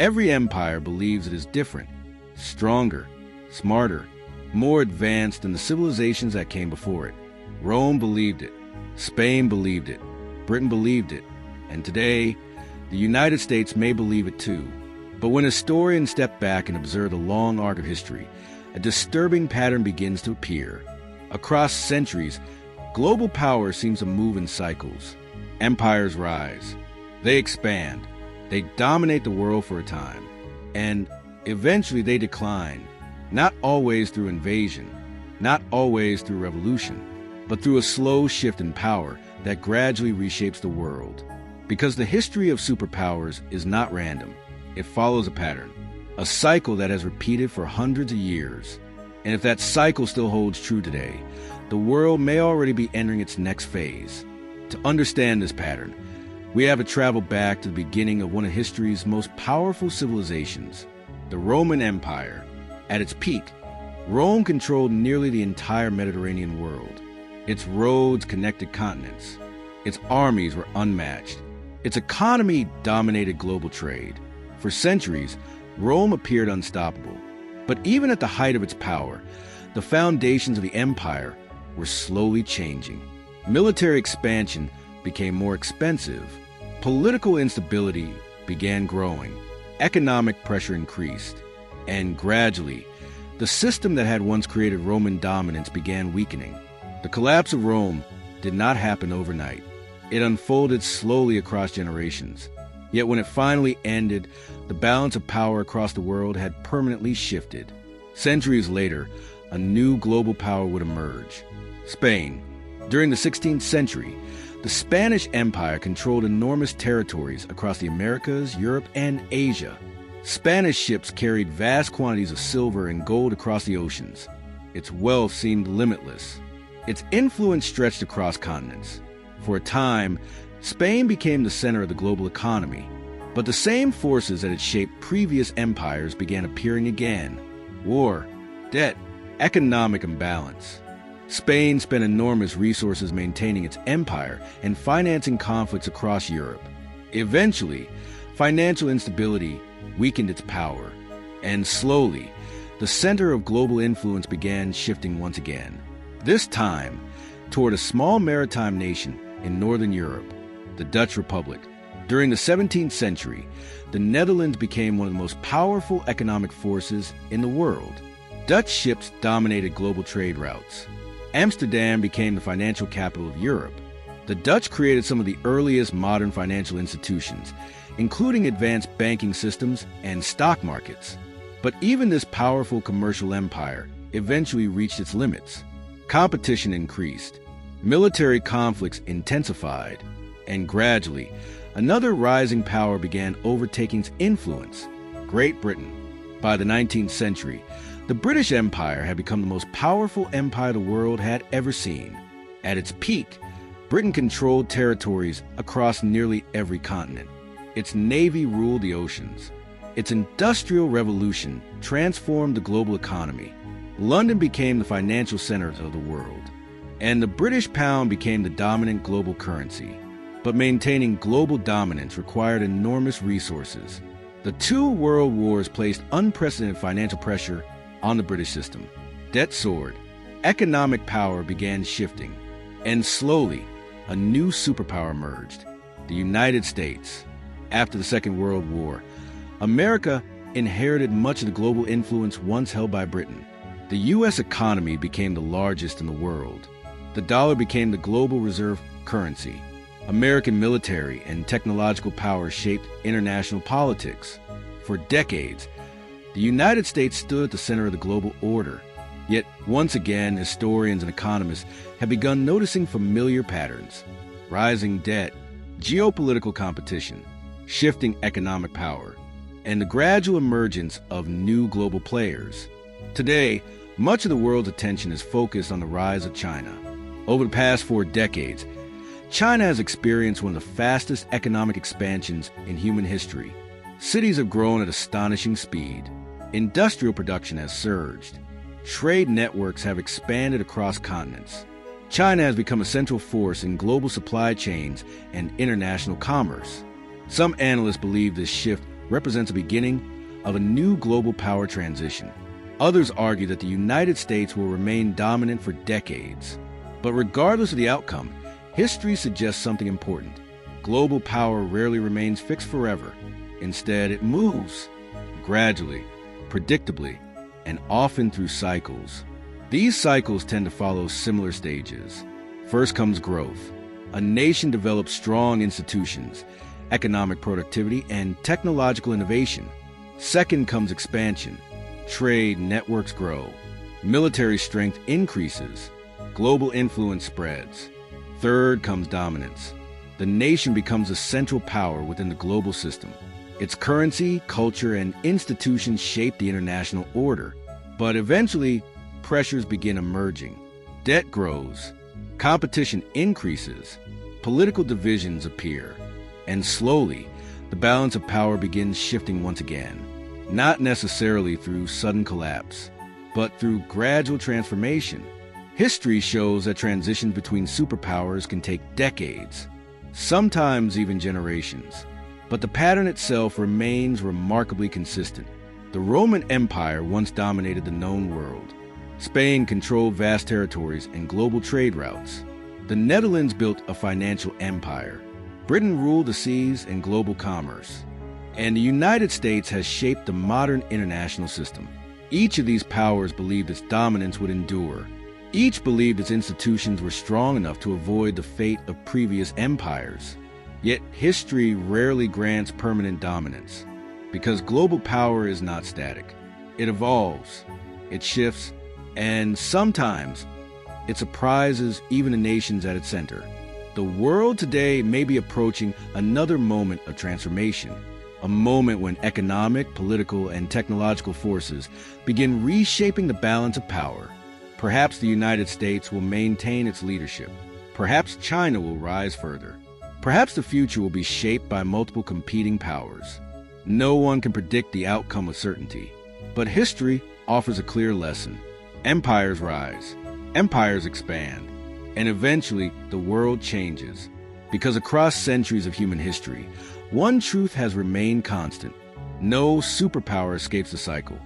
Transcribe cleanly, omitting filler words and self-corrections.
Every empire believes it is different, stronger, smarter, more advanced than the civilizations that came before it. Rome believed it, Spain believed it, Britain believed it, and today, the United States may believe it too. But when historians step back and observe the long arc of history, a disturbing pattern begins to appear. Across centuries, global power seems to move in cycles. Empires rise. They expand. They dominate the world for a time. And eventually they decline, not always through invasion, not always through revolution, but through a slow shift in power that gradually reshapes the world. Because the history of superpowers is not random. It follows a pattern, a cycle that has repeated for hundreds of years. And if that cycle still holds true today, the world may already be entering its next phase. To understand this pattern, we have to travel back to the beginning of one of history's most powerful civilizations, the Roman Empire. At its peak, Rome controlled nearly the entire Mediterranean world. Its roads connected continents. Its armies were unmatched. Its economy dominated global trade. For centuries, Rome appeared unstoppable. But even at the height of its power, the foundations of the empire were slowly changing. Military expansion became more expensive. Political instability began growing. Economic pressure increased. And gradually, the system that had once created Roman dominance began weakening. The collapse of Rome did not happen overnight. It unfolded slowly across generations. Yet when it finally ended, the balance of power across the world had permanently shifted. Centuries later, a new global power would emerge. Spain. During the 16th century, the Spanish Empire controlled enormous territories across the Americas, Europe, and Asia. Spanish ships carried vast quantities of silver and gold across the oceans. Its wealth seemed limitless. Its influence stretched across continents. For a time, Spain became the center of the global economy. But the same forces that had shaped previous empires began appearing again. War, debt, economic imbalance. Spain spent enormous resources maintaining its empire and financing conflicts across Europe. Eventually, financial instability weakened its power, and slowly, the center of global influence began shifting once again. This time, toward a small maritime nation in Northern Europe, the Dutch Republic. During the 17th century, the Netherlands became one of the most powerful economic forces in the world. Dutch ships dominated global trade routes. Amsterdam became the financial capital of Europe. The Dutch created some of the earliest modern financial institutions, including advanced banking systems and stock markets. But even this powerful commercial empire eventually reached its limits. Competition increased, military conflicts intensified, and gradually, another rising power began overtaking its influence: Great Britain. By the 19th century, the British Empire had become the most powerful empire the world had ever seen. At its peak, Britain controlled territories across nearly every continent. Its navy ruled the oceans. Its industrial revolution transformed the global economy. London became the financial center of the world, and the British pound became the dominant global currency. But maintaining global dominance required enormous resources. The two world wars placed unprecedented financial pressure on the British system. Debt soared. Economic power began shifting. And slowly, a new superpower emerged: the United States. After the Second World War, America inherited much of the global influence once held by Britain. The U.S. economy became the largest in the world. The dollar became the global reserve currency. American military and technological power shaped international politics. For decades, the United States stood at the center of the global order. Yet, once again, historians and economists have begun noticing familiar patterns: rising debt, geopolitical competition, shifting economic power, and the gradual emergence of new global players. Today, much of the world's attention is focused on the rise of China. Over the past 4 decades, China has experienced one of the fastest economic expansions in human history. Cities have grown at astonishing speed. Industrial production has surged. Trade networks have expanded across continents. China has become a central force in global supply chains and international commerce. Some analysts believe this shift represents a beginning of a new global power transition. Others argue that the United States will remain dominant for decades. But regardless of the outcome, history suggests something important. Global power rarely remains fixed forever. Instead, it moves, gradually, predictably, and often through cycles. These cycles tend to follow similar stages. First comes growth. A nation develops strong institutions, economic productivity, and technological innovation. Second comes expansion. Trade networks grow. Military strength increases. Global influence spreads. Third comes dominance. The nation becomes a central power within the global system. Its currency, culture, and institutions shape the international order. But eventually, pressures begin emerging. Debt grows. Competition increases. Political divisions appear. And slowly, the balance of power begins shifting once again. Not necessarily through sudden collapse, but through gradual transformation. History shows that transitions between superpowers can take decades, sometimes even generations. But the pattern itself remains remarkably consistent. The Roman Empire once dominated the known world. Spain controlled vast territories and global trade routes. The Netherlands built a financial empire. Britain ruled the seas and global commerce. And the United States has shaped the modern international system. Each of these powers believed its dominance would endure. Each believed its institutions were strong enough to avoid the fate of previous empires. Yet history rarely grants permanent dominance, because global power is not static. It evolves, it shifts, and sometimes it surprises even the nations at its center. The world today may be approaching another moment of transformation. A moment when economic, political, and technological forces begin reshaping the balance of power. Perhaps the United States will maintain its leadership. Perhaps China will rise further. Perhaps the future will be shaped by multiple competing powers. No one can predict the outcome with certainty. But history offers a clear lesson. Empires rise, empires expand, and eventually the world changes. Because across centuries of human history, one truth has remained constant. No superpower escapes the cycle.